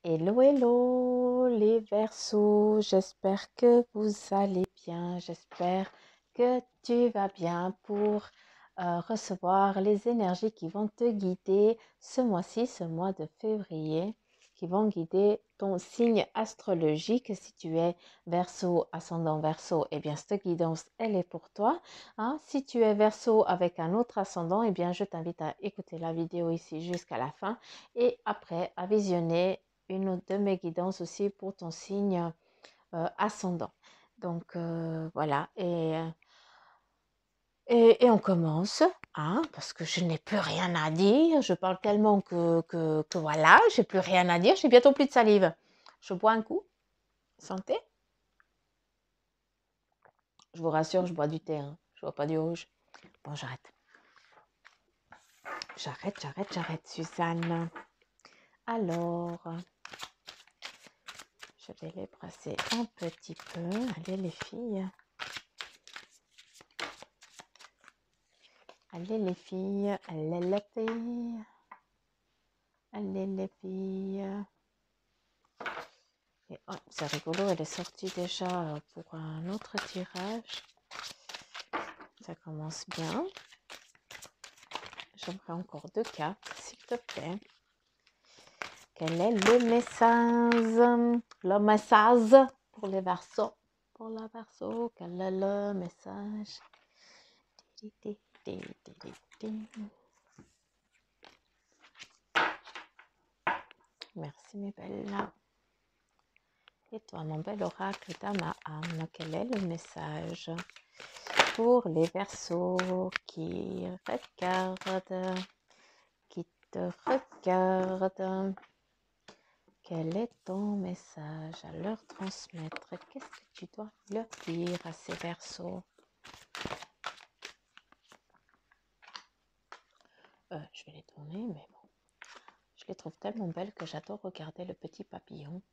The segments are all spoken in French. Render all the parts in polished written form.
Hello, hello les Verseaux, j'espère que vous allez bien, j'espère que tu vas bien pour recevoir les énergies qui vont te guider ce mois-ci, ce mois de février, qui vont guider ton signe astrologique. Si tu es Verseau, ascendant Verseau, eh bien cette guidance, elle est pour toi. Hein? Si tu es Verseau avec un autre ascendant, eh bien je t'invite à écouter la vidéo ici jusqu'à la fin et après à visionner une de mes guidances aussi pour ton signe ascendant. Donc voilà, et on commence, hein, parce que je n'ai plus rien à dire. Je parle tellement que voilà, j'ai plus rien à dire. J'ai bientôt plus de salive. Je bois un coup. Santé. Je vous rassure, je bois du thé. Hein. Je bois pas du rouge. Bon, j'arrête. J'arrête, Suzanne. Alors, je vais les brasser un petit peu. Allez, les filles. Allez les filles, allez les filles, allez les filles. Et oh, c'est rigolo, elle est sortie déjà pour un autre tirage. Ça commence bien. J'aimerais encore 2 cartes, s'il te plaît. Quel est le message? Le message pour les Verseaux. Pour la Verseau, quel est le message? Merci mes belles. Et toi, mon bel oracle d'âme, quel est le message pour les Verseaux qui regardent, qui te regardent? Quel est ton message à leur transmettre? Qu'est-ce que tu dois leur dire à ces Verseaux? Je vais les tourner, mais bon. Je les trouve tellement belles que j'adore regarder le petit papillon.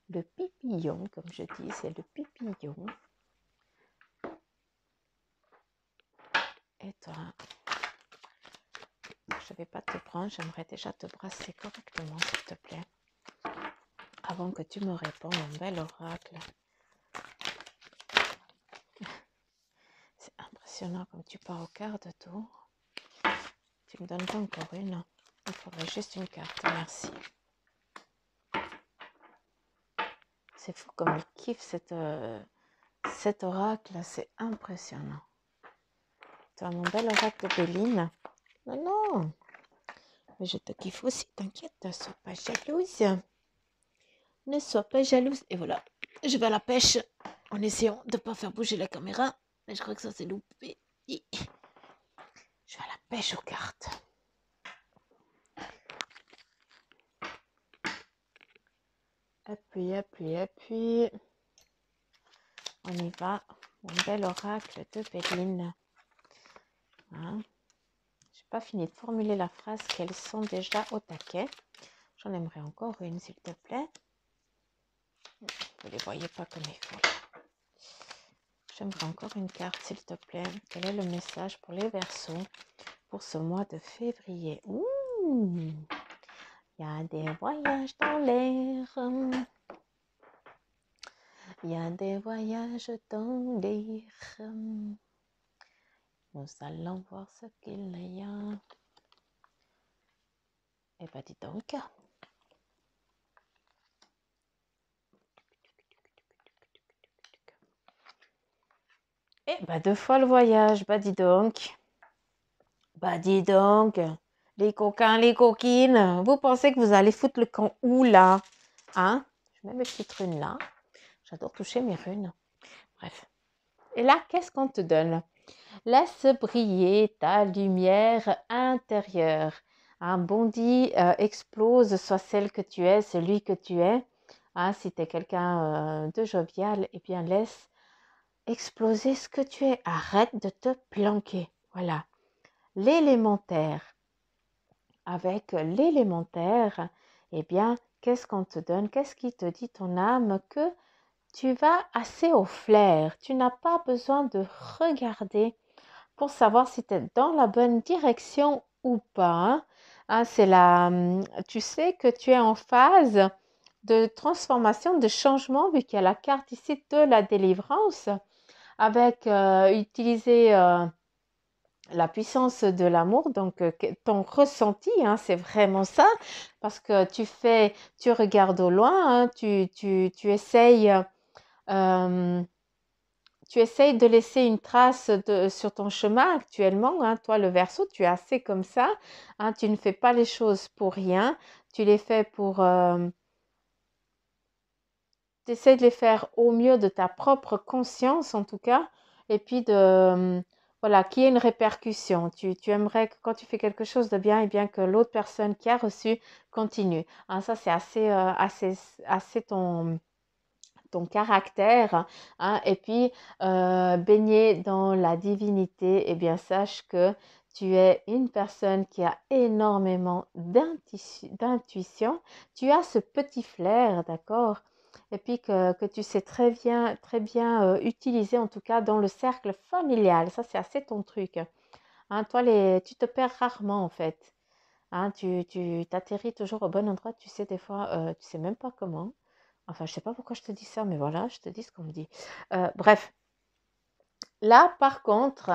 Le pipillon, comme je dis, c'est le pipillon. Et toi, je ne vais pas te prendre, j'aimerais déjà te brasser correctement, s'il te plaît. Avant que tu me répondes, un bel oracle. C'est impressionnant comme tu pars au quart de tour. Tu me donnes pas encore une. Il faudrait juste une carte, merci. C'est fou comme il kiffe cet oracle, c'est impressionnant. Tu as mon bel oracle de Béline. Non, non, mais je te kiffe aussi, t'inquiète, ne sois pas jalouse. Ne sois pas jalouse. Et voilà, je vais à la pêche en essayant de ne pas faire bouger la caméra. Mais je crois que ça s'est loupé. Je vais à la pêche aux cartes. Appuie. On y va. Mon bel oracle de Béline. Hein? Je n'ai pas fini de formuler la phrase qu'elles sont déjà au taquet. J'en aimerais encore une, s'il te plaît. Vous ne les voyez pas comme il faut. J'aimerais encore une carte, s'il te plaît. Quel est le message pour les Verseaux pour ce mois de février? Ouh, il y a des voyages dans l'air. Il y a des voyages dans l'air. Nous allons voir ce qu'il y a. Eh bien, dis donc. Eh bien, 2 fois le voyage. Bah, dis donc. Bah, dis donc. Les coquins, les coquines. Vous pensez que vous allez foutre le camp où, là? Hein? Je mets mes petites runes là. J'adore toucher mes runes. Bref. Et là, qu'est-ce qu'on te donne? Laisse briller ta lumière intérieure. Hein, bondis, explose, sois celle que tu es, celui que tu es. Hein, si tu es quelqu'un de jovial, eh bien laisse exploser ce que tu es. Arrête de te planquer. Voilà. L'élémentaire. Avec l'élémentaire, eh bien, qu'est-ce qu'on te donne? Qu'est-ce qui te dit ton âme? Que tu vas assez au flair. Tu n'as pas besoin de regarder pour savoir si tu es dans la bonne direction ou pas. Hein, c'est tu sais que tu es en phase de transformation, de changement, vu qu'il y a la carte ici de la délivrance, avec utiliser la puissance de l'amour, donc ton ressenti, hein, c'est vraiment ça, parce que tu regardes au loin, hein, tu essayes, euh, tu essayes de laisser une trace sur ton chemin actuellement, hein. Toi, le Verseau, tu es assez comme ça, hein, tu ne fais pas les choses pour rien, tu les fais pour... tu essaies de les faire au mieux de ta propre conscience, en tout cas, et puis voilà, qu'il y ait une répercussion. Tu aimerais que quand tu fais quelque chose de bien, et bien que l'autre personne qui a reçu continue. Hein, ça, c'est assez ton caractère, hein, et puis baigner dans la divinité, eh bien sache que tu es une personne qui a énormément d'intuition, tu as ce petit flair, d'accord, et puis que tu sais très bien utiliser, en tout cas dans le cercle familial, ça c'est assez ton truc, hein, toi tu te perds rarement en fait, hein, tu t'atterris toujours au bon endroit, tu sais des fois, tu sais même pas comment. Enfin, je sais pas pourquoi je te dis ça, mais voilà, je te dis ce qu'on me dit. Bref, là, par contre,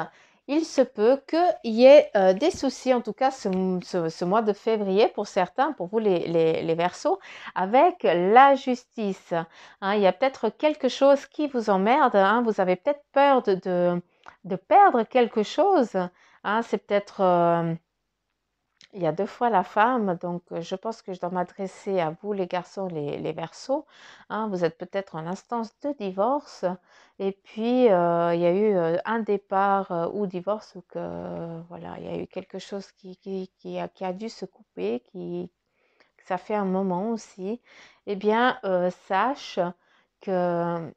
il se peut qu'il y ait des soucis, en tout cas ce mois de février, pour certains, pour vous les Verseaux, avec la justice. Hein, il y a peut-être quelque chose qui vous emmerde, hein, vous avez peut-être peur de perdre quelque chose. Hein, c'est peut-être... il y a deux fois la femme, donc je pense que je dois m'adresser à vous, les garçons, les Verseaux. Hein, vous êtes peut-être en instance de divorce, et puis il y a eu un départ ou divorce, ou que voilà, il y a eu quelque chose qui a dû se couper, que ça fait un moment aussi. Eh bien, sache que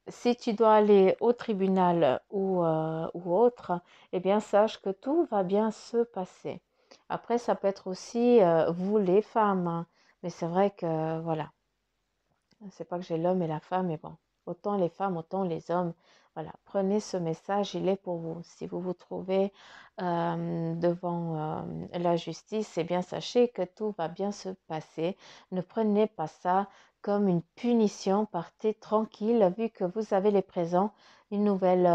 si tu dois aller au tribunal ou autre, eh bien, sache que tout va bien se passer. Après, ça peut être aussi vous, les femmes, hein. Mais c'est vrai que, voilà, c'est pas que j'ai l'homme et la femme, mais bon, autant les femmes, autant les hommes. Voilà, prenez ce message, il est pour vous. Si vous vous trouvez devant la justice, eh bien, sachez que tout va bien se passer. Ne prenez pas ça comme une punition. Partez tranquille, vu que vous avez les présents, une nouvelle,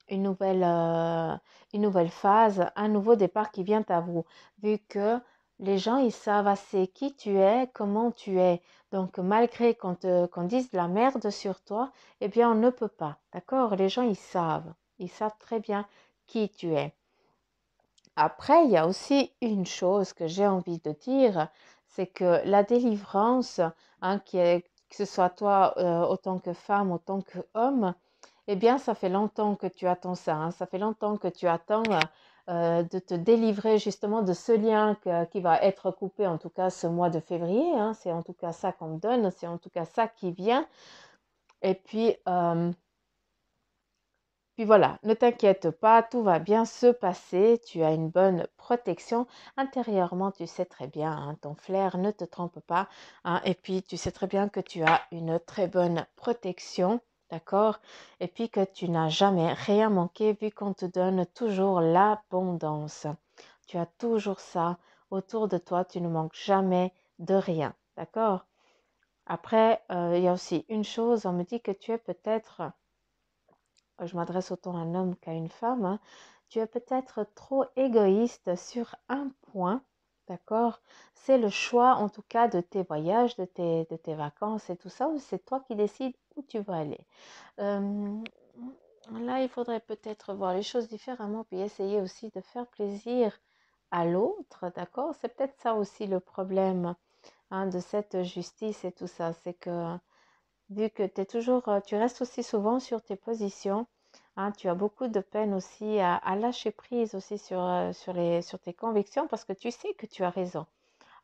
une nouvelle, euh, une nouvelle phase, un nouveau départ qui vient à vous. Vu que les gens, ils savent assez qui tu es, comment tu es. Donc, malgré qu'on dise de la merde sur toi, eh bien, on ne peut pas. D'accord? Les gens, ils savent. Ils savent très bien qui tu es. Après, il y a aussi une chose que j'ai envie de dire, c'est que la délivrance, hein, que ce soit toi autant que femme, autant que homme, eh bien, ça fait longtemps que tu attends ça, hein. Ça fait longtemps que tu attends de te délivrer justement de ce lien qui va être coupé, en tout cas ce mois de février, hein. C'est en tout cas ça qu'on me donne, c'est en tout cas ça qui vient. Et puis voilà, ne t'inquiète pas, tout va bien se passer, tu as une bonne protection. Intérieurement, tu sais très bien, hein, ton flair ne te trompe pas, hein, et puis tu sais très bien que tu as une très bonne protection, d'accord? Et puis que tu n'as jamais rien manqué vu qu'on te donne toujours l'abondance. Tu as toujours ça autour de toi, tu ne manques jamais de rien, d'accord? Après, il y a aussi une chose, on me dit que tu es peut-être je m'adresse autant à un homme qu'à une femme, hein, tu es peut-être trop égoïste sur un point, d'accord? C'est le choix en tout cas de tes voyages, de tes vacances et tout ça, ou c'est toi qui décides où tu vas aller. Euh, Là, il faudrait peut-être voir les choses différemment, puis essayer aussi de faire plaisir à l'autre, d'accord? C'est peut-être ça aussi le problème, hein, de cette justice et tout ça, c'est que vu que tu restes aussi souvent sur tes positions, hein, tu as beaucoup de peine aussi à lâcher prise aussi sur tes convictions parce que tu sais que tu as raison.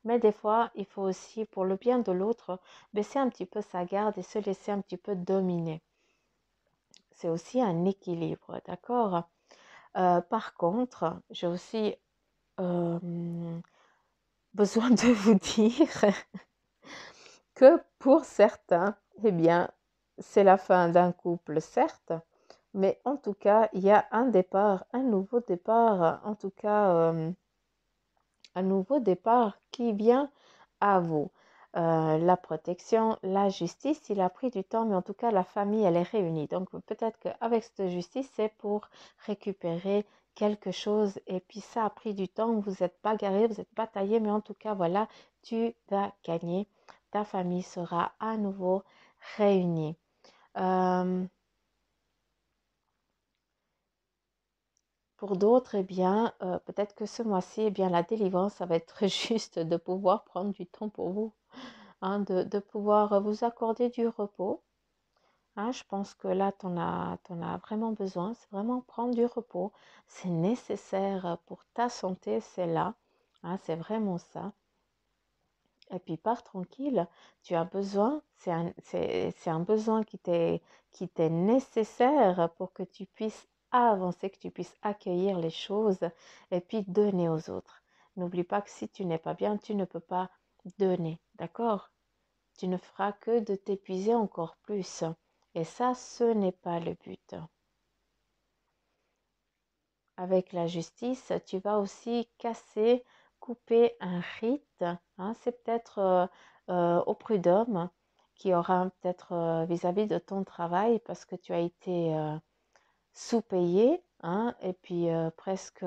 Mais des fois, il faut aussi, pour le bien de l'autre, baisser un petit peu sa garde et se laisser un petit peu dominer. C'est aussi un équilibre, d'accord? Par contre, j'ai aussi euh, besoin de vous dire que pour certains, eh bien, c'est la fin d'un couple, certes, mais en tout cas, il y a un départ, un nouveau départ, en tout cas, un nouveau départ qui vient à vous. la protection, la justice, il a pris du temps, mais en tout cas, la famille, elle est réunie. Donc, peut-être qu'avec cette justice, c'est pour récupérer quelque chose. Et puis, ça a pris du temps, vous êtes bagarré, vous êtes bataillé, mais en tout cas, voilà, tu vas gagner. Ta famille sera à nouveau réunie. Pour d'autres, eh bien, peut-être que ce mois-ci, eh bien, la délivrance, ça va être juste de pouvoir prendre du temps pour vous, hein, de pouvoir vous accorder du repos. Hein, je pense que là, t'en as vraiment besoin. C'est vraiment prendre du repos. C'est nécessaire pour ta santé, c'est là. Hein, c'est vraiment ça. Et puis, pars tranquille. Tu as besoin, c'est un besoin qui t'est nécessaire pour que tu puisses avancer, que tu puisses accueillir les choses et puis donner aux autres. N'oublie pas que si tu n'es pas bien, tu ne peux pas donner. D'accord? Tu ne feras que de t'épuiser encore plus. Et ça, ce n'est pas le but. Avec la justice, tu vas aussi casser, couper un rite. Hein. C'est peut-être au prud'homme qui aura peut-être vis-à-vis de ton travail parce que tu as été sous-payé, hein, et puis presque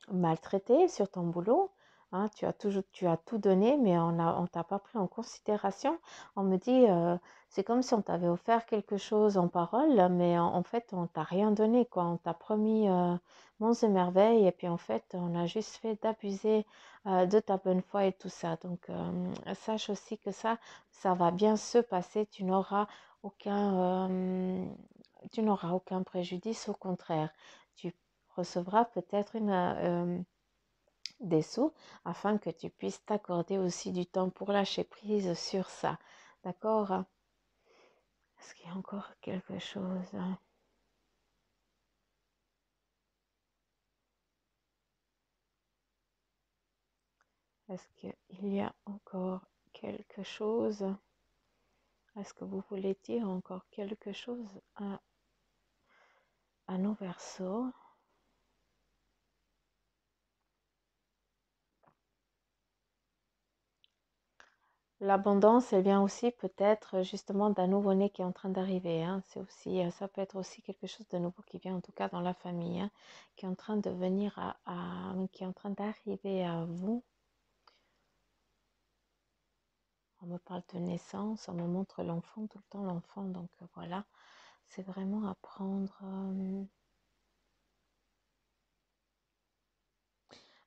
maltraité sur ton boulot. Hein, tu as tout donné, mais on t'a pas pris en considération. On me dit, c'est comme si on t'avait offert quelque chose en parole, mais en fait, on t'a rien donné, quoi. On t'a promis monts et merveilles, et puis en fait, on a juste fait d'abuser de ta bonne foi et tout ça. Donc, sache aussi que ça va bien se passer. Tu n'auras aucun préjudice, au contraire. Tu recevras peut-être des sous afin que tu puisses t'accorder aussi du temps pour lâcher prise sur ça. D'accord? Est-ce qu'il y a encore quelque chose? Est-ce qu'il y a encore quelque chose? Est-ce que vous voulez dire encore quelque chose à nos versos? L'abondance, elle vient aussi peut-être justement d'un nouveau-né qui est en train d'arriver. Hein. C'est aussi, ça peut être aussi quelque chose de nouveau qui vient, en tout cas dans la famille, hein, qui est en train de venir qui est en train d'arriver à vous. On me parle de naissance, on me montre l'enfant, tout le temps l'enfant. Donc voilà, c'est vraiment à prendre.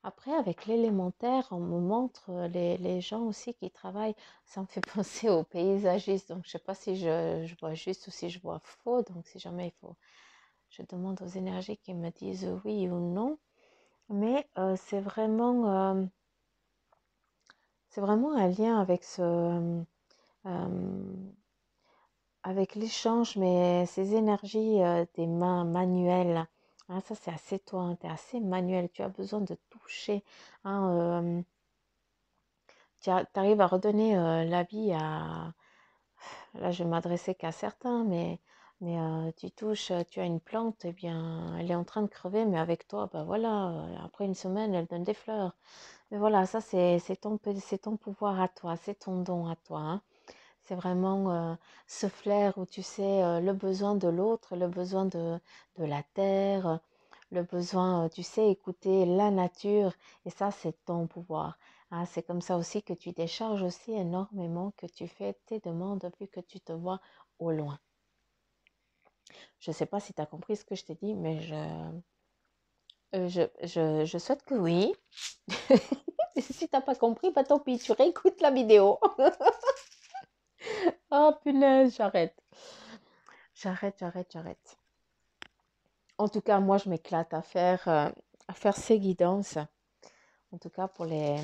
Après, avec l'élémentaire, on me montre les gens aussi qui travaillent. Ça me fait penser aux paysagistes. Donc, je ne sais pas si je vois juste ou si je vois faux. Donc, si jamais il faut, je demande aux énergies qui me disent oui ou non. Mais c'est vraiment un lien avec avec l'échange, mais ces énergies des mains manuelles. Hein, ça, c'est assez toi. Hein, tu es assez manuel. Tu as besoin de toucher. Hein, tu arrives à redonner la vie à... Là, je vais m'adresser qu'à certains, mais tu touches, tu as une plante, eh bien, elle est en train de crever, mais avec toi, ben voilà, après une semaine, elle donne des fleurs. Mais voilà, ça, c'est ton pouvoir à toi, c'est ton don à toi. Hein. C'est vraiment ce flair où tu sais le besoin de l'autre, le besoin de la terre, le besoin, tu sais, écouter la nature. Et ça, c'est ton pouvoir. Hein. C'est comme ça aussi que tu décharges aussi énormément, que tu fais tes demandes vu que tu te vois au loin. Je ne sais pas si tu as compris ce que je t'ai dit, mais je souhaite que oui. Si tu n'as pas compris, bah tant pis, tu réécoutes la vidéo. Oh punaise, j'arrête. J'arrête. En tout cas, moi, je m'éclate à faire ces guidances, en tout cas pour les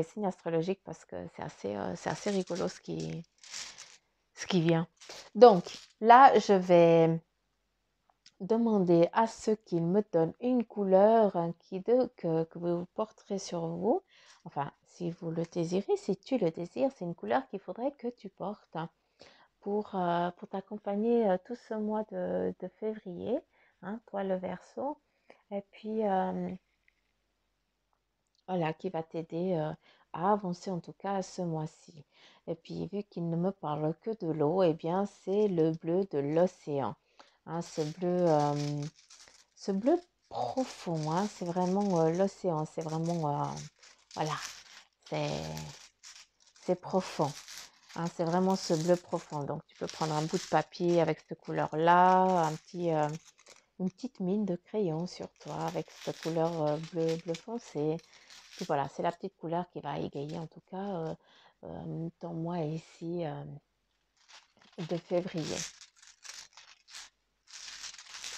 signes astrologiques, parce que c'est assez rigolo ce qui vient. Donc, là, je vais demander à ceux qu'ils me donnent une couleur que vous porterez sur vous. Enfin, si vous le désirez, si tu le désires, c'est une couleur qu'il faudrait que tu portes pour t'accompagner tout ce mois de février, hein, toi le Verseau, et puis voilà, qui va t'aider avancer en tout cas ce mois-ci. Et puis, vu qu'il ne me parle que de l'eau, eh bien, c'est le bleu de l'océan. Hein, ce bleu profond, hein, c'est vraiment l'océan, c'est vraiment, voilà, c'est c'est profond. Hein, c'est vraiment ce bleu profond. Donc, tu peux prendre un bout de papier avec cette couleur-là, une petite mine de crayon sur toi avec cette couleur bleu foncé. Puis voilà, c'est la petite couleur qui va égayer en tout cas ton mois ici de février.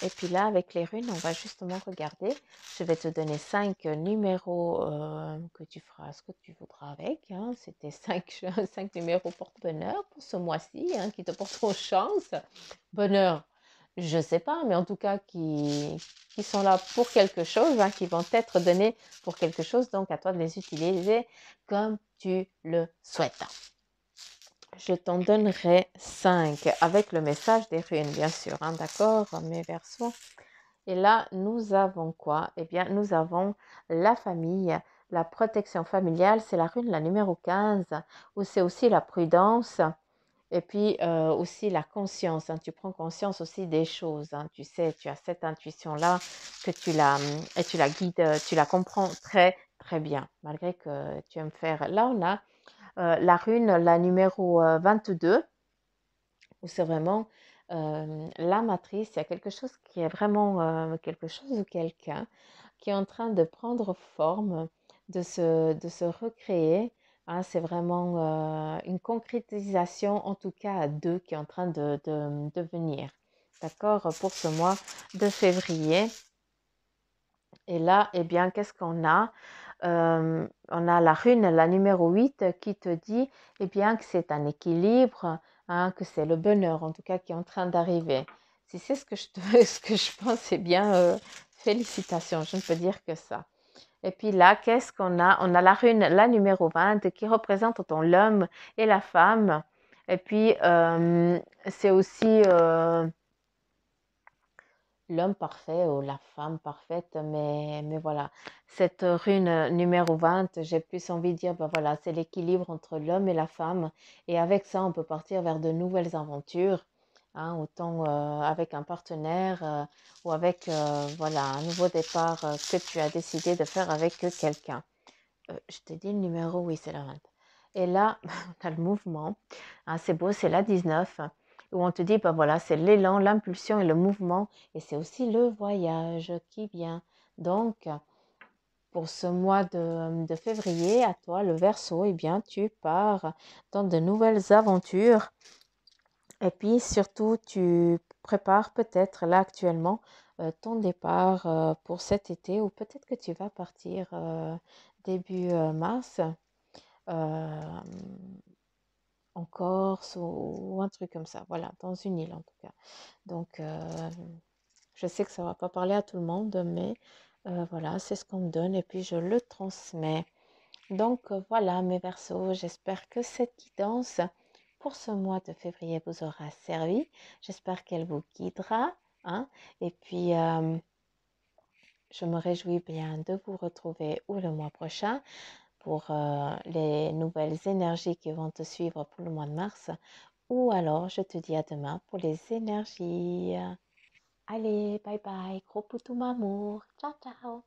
Et puis là, avec les runes, on va justement regarder. Je vais te donner 5 numéros que tu feras ce que tu voudras avec. Hein. C'était 5 numéros porte-bonheur pour ce mois-ci, hein, qui te porteront chance. Bonheur, je ne sais pas, mais en tout cas qui sont là pour quelque chose, hein, qui vont être donnés pour quelque chose. Donc, à toi de les utiliser comme tu le souhaites. Je t'en donnerai 5 avec le message des runes, bien sûr. Hein, d'accord, mes versos. Et là, nous avons quoi? Eh bien, nous avons la famille, la protection familiale, c'est la rune la numéro 15, où c'est aussi la prudence, et puis aussi la conscience. Hein. Tu prends conscience aussi des choses. Hein. Tu sais, tu as cette intuition-là que et tu la guides, tu la comprends très, très bien, malgré que tu aimes faire. Là, on a la rune, la numéro 22, où c'est vraiment la matrice. Il y a quelque chose qui est vraiment quelque chose ou quelqu'un qui est en train de prendre forme, de se recréer. Hein, c'est vraiment une concrétisation, en tout cas à deux, qui est en train de venir. D'accord? Pour ce mois de février. Et là, eh bien, qu'est-ce qu'on a? On a la rune, la numéro 8, qui te dit eh bien, que c'est un équilibre, hein, que c'est le bonheur, en tout cas, qui est en train d'arriver. Si c'est ce que ce que je pense, eh bien, félicitations, je ne peux dire que ça. Et puis là, qu'est-ce qu'on a? On a la rune, la numéro 20, qui représente autant l'homme et la femme. Et puis, c'est aussi l'homme parfait ou la femme parfaite, mais voilà, cette rune numéro 20, j'ai plus envie de dire, ben voilà, c'est l'équilibre entre l'homme et la femme, et avec ça, on peut partir vers de nouvelles aventures, hein, autant avec un partenaire ou avec, voilà, un nouveau départ que tu as décidé de faire avec quelqu'un. Je te dis le numéro, oui, c'est la 20. Et là, on a le mouvement. Hein, c'est beau, c'est la 19, où on te dit, ben voilà, c'est l'élan, l'impulsion et le mouvement. Et c'est aussi le voyage qui vient. Donc, pour ce mois de février, à toi, le Verseau, eh bien, tu pars dans de nouvelles aventures. Et puis, surtout, tu prépares peut-être là actuellement ton départ pour cet été, ou peut-être que tu vas partir début mars euh, en Corse ou un truc comme ça. Voilà, dans une île en tout cas. Donc, je sais que ça ne va pas parler à tout le monde, mais voilà, c'est ce qu'on me donne et puis je le transmets. Donc, voilà, mes Verseaux, j'espère que cette guidance pour ce mois de février vous aura servi. J'espère qu'elle vous guidera. Hein. Et puis, je me réjouis bien de vous retrouver ou le mois prochain pour les nouvelles énergies qui vont te suivre pour le mois de mars. Ou alors, je te dis à demain pour les énergies. Allez, bye bye, gros poutou mamour. Ciao, ciao.